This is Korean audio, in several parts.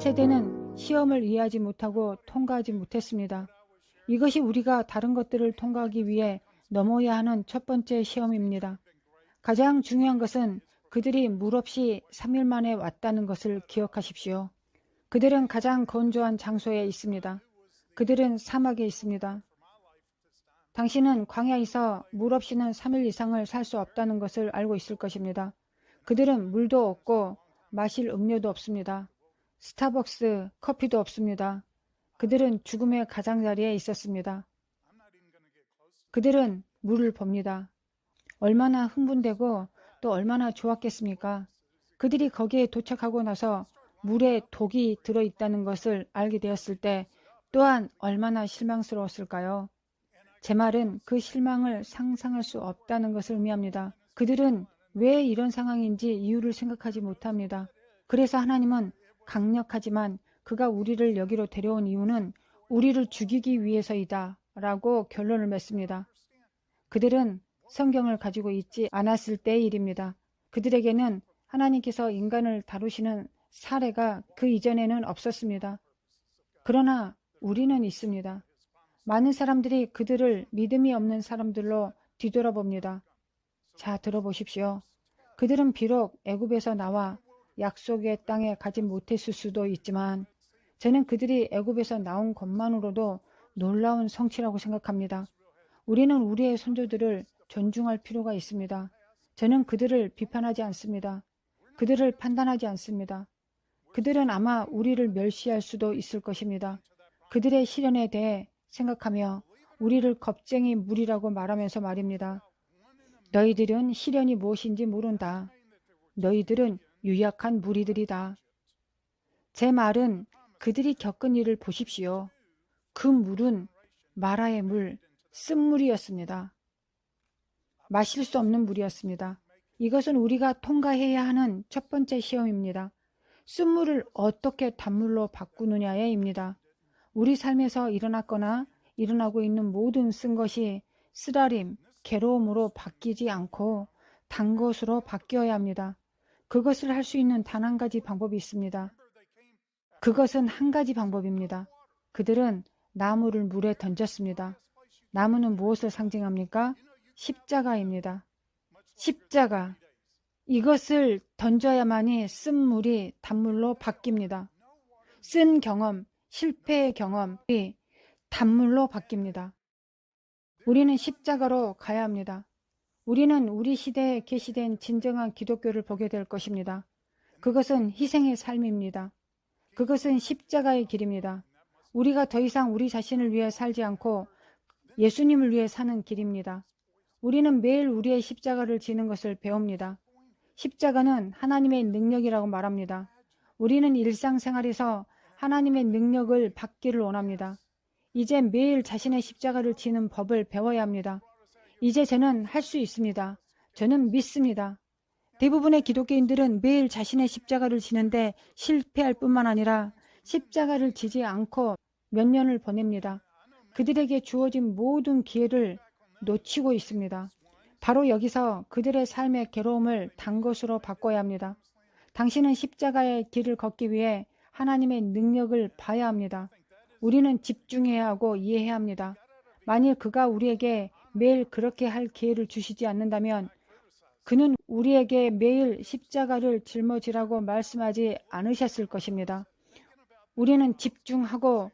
세대는 시험을 이해하지 못하고 통과하지 못했습니다. 이것이 우리가 다른 것들을 통과하기 위해 넘어야 하는 첫 번째 시험입니다. 가장 중요한 것은 그들이 물 없이 3일 만에 왔다는 것을 기억하십시오. 그들은 가장 건조한 장소에 있습니다. 그들은 사막에 있습니다. 당신은 광야에서 물 없이는 3일 이상을 살 수 없다는 것을 알고 있을 것입니다. 그들은 물도 없고 마실 음료도 없습니다. 스타벅스 커피도 없습니다. 그들은 죽음의 가장자리에 있었습니다. 그들은 물을 봅니다. 얼마나 흥분되고 또 얼마나 좋았겠습니까? 그들이 거기에 도착하고 나서 물에 독이 들어있다는 것을 알게 되었을 때 또한 얼마나 실망스러웠을까요? 제 말은 그 실망을 상상할 수 없다는 것을 의미합니다. 그들은 왜 이런 상황인지 이유를 생각하지 못합니다. 그래서 하나님은 강력하지만 그가 우리를 여기로 데려온 이유는 우리를 죽이기 위해서이다 라고 결론을 맺습니다. 그들은 성경을 가지고 있지 않았을 때의 일입니다. 그들에게는 하나님께서 인간을 다루시는 사례가 그 이전에는 없었습니다. 그러나 우리는 있습니다. 많은 사람들이 그들을 믿음이 없는 사람들로 뒤돌아봅니다. 자, 들어보십시오. 그들은 비록 애굽에서 나와 약속의 땅에 가지 못했을 수도 있지만 저는 그들이 애굽에서 나온 것만으로도 놀라운 성취라고 생각합니다. 우리는 우리의 선조들을 존중할 필요가 있습니다. 저는 그들을 비판하지 않습니다. 그들을 판단하지 않습니다. 그들은 아마 우리를 멸시할 수도 있을 것입니다. 그들의 시련에 대해 생각하며 우리를 겁쟁이 물이라고 말하면서 말입니다. 너희들은 시련이 무엇인지 모른다. 너희들은 유약한 무리들이다. 제 말은 그들이 겪은 일을 보십시오. 그 물은 마라의 물, 쓴물이었습니다. 마실 수 없는 물이었습니다. 이것은 우리가 통과해야 하는 첫 번째 시험입니다. 쓴물을 어떻게 단물로 바꾸느냐에입니다. 우리 삶에서 일어났거나 일어나고 있는 모든 쓴 것이 쓰라림, 괴로움으로 바뀌지 않고 단 것으로 바뀌어야 합니다. 그것을 할 수 있는 단 한 가지 방법이 있습니다. 그것은 한 가지 방법입니다. 그들은 나무를 물에 던졌습니다. 나무는 무엇을 상징합니까? 십자가입니다. 십자가. 이것을 던져야만이 쓴 물이 단물로 바뀝니다. 쓴 경험, 실패의 경험이 단물로 바뀝니다. 우리는 십자가로 가야 합니다. 우리는 우리 시대에 계시된 진정한 기독교를 보게 될 것입니다. 그것은 희생의 삶입니다. 그것은 십자가의 길입니다. 우리가 더 이상 우리 자신을 위해 살지 않고 예수님을 위해 사는 길입니다. 우리는 매일 우리의 십자가를 지는 것을 배웁니다. 십자가는 하나님의 능력이라고 말합니다. 우리는 일상생활에서 하나님의 능력을 받기를 원합니다. 이제 매일 자신의 십자가를 지는 법을 배워야 합니다. 이제 저는 할 수 있습니다. 저는 믿습니다. 대부분의 기독교인들은 매일 자신의 십자가를 지는데 실패할 뿐만 아니라 십자가를 지지 않고 몇 년을 보냅니다. 그들에게 주어진 모든 기회를 놓치고 있습니다. 바로 여기서 그들의 삶의 괴로움을 단 것으로 바꿔야 합니다. 당신은 십자가의 길을 걷기 위해 하나님의 능력을 봐야 합니다. 우리는 집중해야 하고 이해해야 합니다. 만일 그가 우리에게 매일 그렇게 할 기회를 주시지 않는다면 그는 우리에게 매일 십자가를 짊어지라고 말씀하지 않으셨을 것입니다. 우리는 집중하고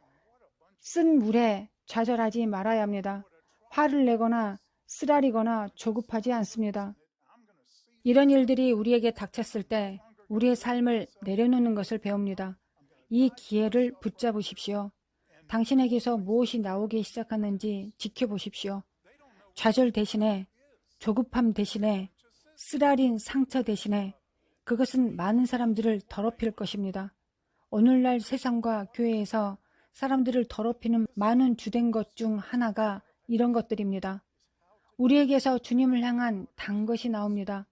쓴 물에 좌절하지 말아야 합니다. 화를 내거나 쓰라리거나 조급하지 않습니다. 이런 일들이 우리에게 닥쳤을 때 우리의 삶을 내려놓는 것을 배웁니다. 이 기회를 붙잡으십시오. 당신에게서 무엇이 나오기 시작하는지 지켜보십시오. 좌절 대신에, 조급함 대신에, 쓰라린 상처 대신에 그것은 많은 사람들을 더럽힐 것입니다. 오늘날 세상과 교회에서 사람들을 더럽히는 많은 주된 것 중 하나가 이런 것들입니다. 우리에게서 주님을 향한 단 것이 나옵니다.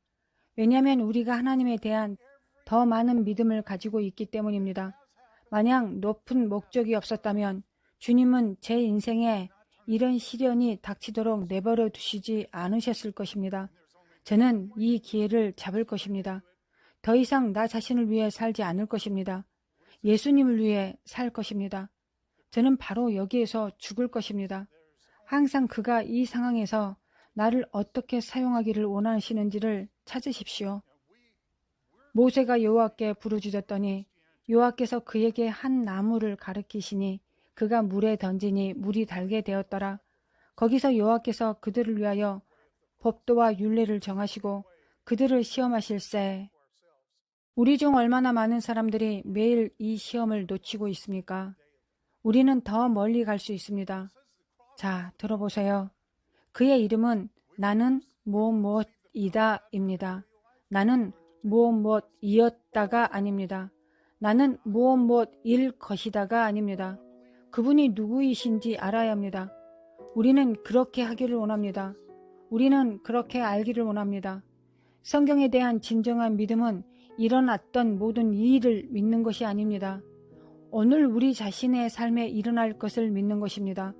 왜냐하면 우리가 하나님에 대한 더 많은 믿음을 가지고 있기 때문입니다. 만약 높은 목적이 없었다면 주님은 제 인생에 이런 시련이 닥치도록 내버려 두시지 않으셨을 것입니다. 저는 이 기회를 잡을 것입니다. 더 이상 나 자신을 위해 살지 않을 것입니다. 예수님을 위해 살 것입니다. 저는 바로 여기에서 죽을 것입니다. 항상 그가 이 상황에서 나를 어떻게 사용하기를 원하시는지를 찾으십시오. 모세가 여호와께 부르짖었더니 여호와께서 그에게 한 나무를 가리키시니 그가 물에 던지니 물이 달게 되었더라. 거기서 여호와께서 그들을 위하여 법도와 율례를 정하시고 그들을 시험하실세. 우리 중 얼마나 많은 사람들이 매일 이 시험을 놓치고 있습니까? 우리는 더 멀리 갈 수 있습니다. 자, 들어보세요. 그의 이름은 나는 무엇이다입니다. 나는 무엇이었다가 아닙니다. 나는 무엇일 것이다가 아닙니다. 그분이 누구이신지 알아야 합니다. 우리는 그렇게 하기를 원합니다. 우리는 그렇게 알기를 원합니다. 성경에 대한 진정한 믿음은 일어났던 모든 이 일을 믿는 것이 아닙니다. 오늘 우리 자신의 삶에 일어날 것을 믿는 것입니다.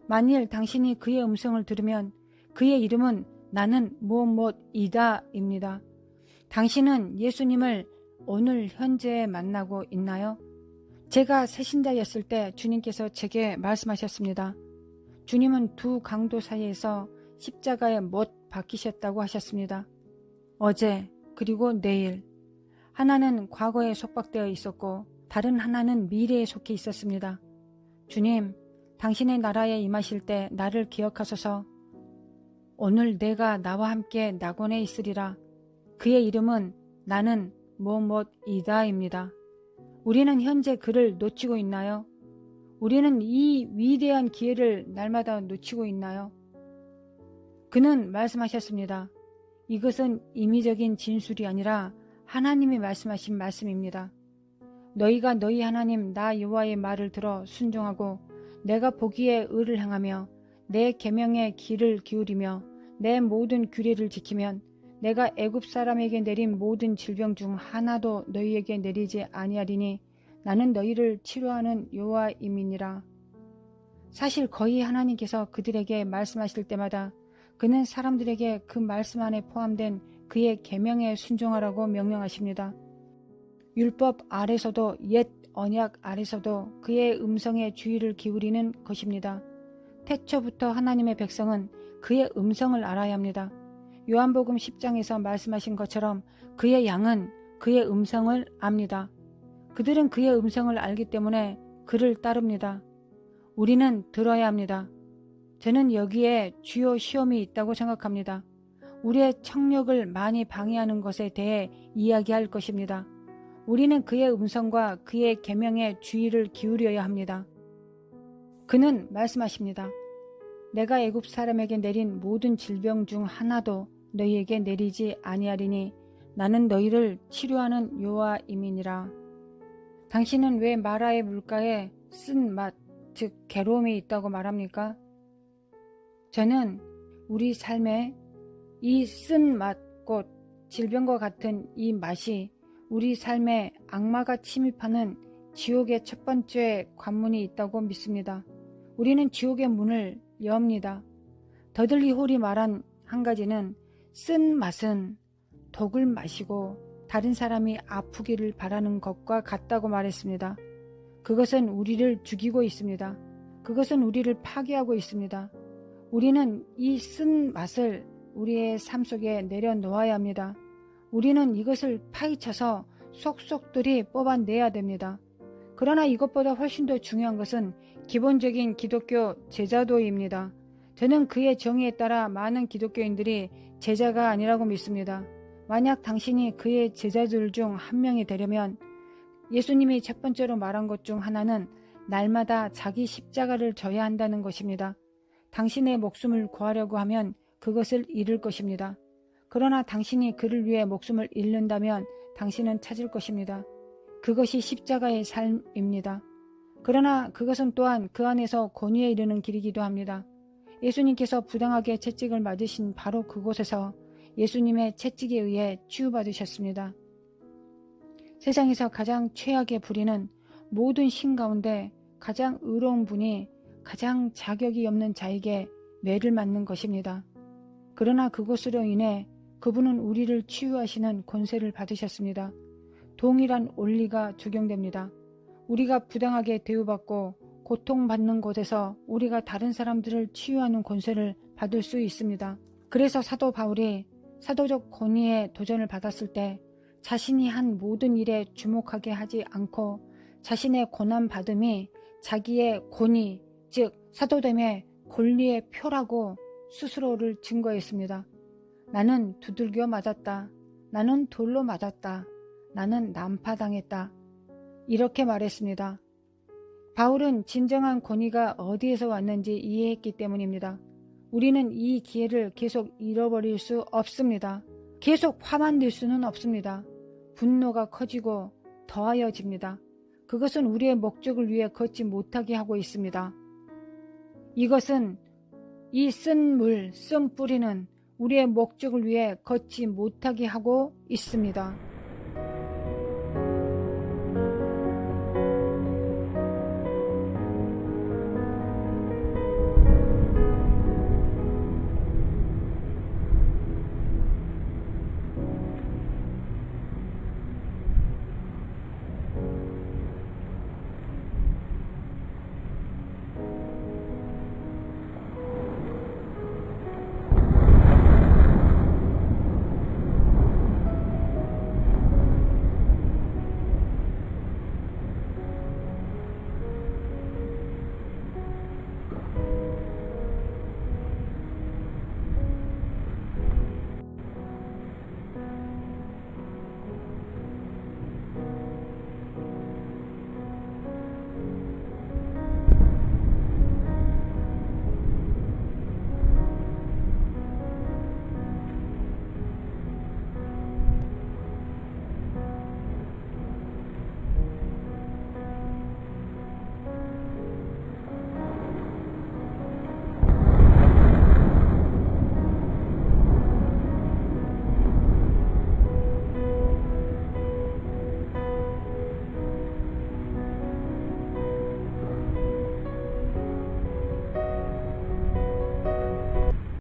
만일 당신이 그의 음성을 들으면 그의 이름은 나는 무엇이다입니다. 당신은 예수님을 오늘 현재 만나고 있나요? 제가 새신자였을 때 주님께서 제게 말씀하셨습니다. 주님은 두 강도 사이에서 십자가에 못 박히셨다고 하셨습니다. 어제 그리고 내일. 하나는 과거에 속박되어 있었고 다른 하나는 미래에 속해 있었습니다. 주님, 당신의 나라에 임하실 때 나를 기억하소서. 오늘 내가 나와 함께 낙원에 있으리라. 그의 이름은 나는 무엇이다입니다. 우리는 현재 그를 놓치고 있나요? 우리는 이 위대한 기회를 날마다 놓치고 있나요? 그는 말씀하셨습니다. 이것은 임의적인 진술이 아니라 하나님이 말씀하신 말씀입니다. 너희가 너희 하나님 나 여호와의 말을 들어 순종하고 내가 보기에 의를 행하며 내 계명의 귀를 기울이며 내 모든 규례를 지키면 내가 애굽 사람에게 내린 모든 질병 중 하나도 너희에게 내리지 아니하리니 나는 너희를 치료하는 여호와임이니라. 사실 거의 하나님께서 그들에게 말씀하실 때마다 그는 사람들에게 그 말씀 안에 포함된 그의 계명에 순종하라고 명령하십니다. 율법 아래서도 옛 언약 아래서도 그의 음성에 주의를 기울이는 것입니다. 태초부터 하나님의 백성은 그의 음성을 알아야 합니다. 요한복음 10장에서 말씀하신 것처럼 그의 양은 그의 음성을 압니다. 그들은 그의 음성을 알기 때문에 그를 따릅니다. 우리는 들어야 합니다. 저는 여기에 주요 시험이 있다고 생각합니다. 우리의 청력을 많이 방해하는 것에 대해 이야기할 것입니다. 우리는 그의 음성과 그의 계명에 주의를 기울여야 합니다. 그는 말씀하십니다. 내가 애굽 사람에게 내린 모든 질병 중 하나도 너희에게 내리지 아니하리니 나는 너희를 치료하는 여호와임이니라. 당신은 왜 마라의 물가에 쓴 맛, 즉 괴로움이 있다고 말합니까? 저는 우리 삶에 이 쓴 맛, 곧 질병과 같은 이 맛이 우리 삶에 악마가 침입하는 지옥의 첫 번째 관문이 있다고 믿습니다. 우리는 지옥의 문을 엽니다. 더들리 홀이 말한 한 가지는 쓴 맛은 독을 마시고 다른 사람이 아프기를 바라는 것과 같다고 말했습니다. 그것은 우리를 죽이고 있습니다. 그것은 우리를 파괴하고 있습니다. 우리는 이 쓴 맛을 우리의 삶 속에 내려놓아야 합니다. 우리는 이것을 파헤쳐서 속속들이 뽑아내야 됩니다. 그러나 이것보다 훨씬 더 중요한 것은 기본적인 기독교 제자도입니다. 저는 그의 정의에 따라 많은 기독교인들이 제자가 아니라고 믿습니다. 만약 당신이 그의 제자들 중 한 명이 되려면 예수님이 첫 번째로 말한 것 중 하나는 날마다 자기 십자가를 져야 한다는 것입니다. 당신의 목숨을 구하려고 하면 그것을 잃을 것입니다. 그러나 당신이 그를 위해 목숨을 잃는다면 당신은 찾을 것입니다. 그것이 십자가의 삶입니다. 그러나 그것은 또한 그 안에서 권위에 이르는 길이기도 합니다. 예수님께서 부당하게 채찍을 맞으신 바로 그곳에서 예수님의 채찍에 의해 치유받으셨습니다. 세상에서 가장 최악의 불의는 모든 신 가운데 가장 의로운 분이 가장 자격이 없는 자에게 매를 맞는 것입니다. 그러나 그것으로 인해 그분은 우리를 치유하시는 권세를 받으셨습니다. 동일한 원리가 적용됩니다. 우리가 부당하게 대우받고 고통받는 곳에서 우리가 다른 사람들을 치유하는 권세를 받을 수 있습니다. 그래서 사도 바울이 사도적 권위에 도전을 받았을 때 자신이 한 모든 일에 주목하게 하지 않고 자신의 고난받음이 자기의 권위, 즉 사도됨의 권리의 표라고 스스로를 증거했습니다. 나는 두들겨 맞았다. 나는 돌로 맞았다. 나는 난파당했다. 이렇게 말했습니다. 바울은 진정한 권위가 어디에서 왔는지 이해했기 때문입니다. 우리는 이 기회를 계속 잃어버릴 수 없습니다. 계속 화만 낼 수는 없습니다. 분노가 커지고 더하여집니다. 그것은 우리의 목적을 위해 걷지 못하게 하고 있습니다. 이것은 이 쓴 물, 쓴 뿌리는 우리의 목적을 위해 걷지 못하게 하고 있습니다.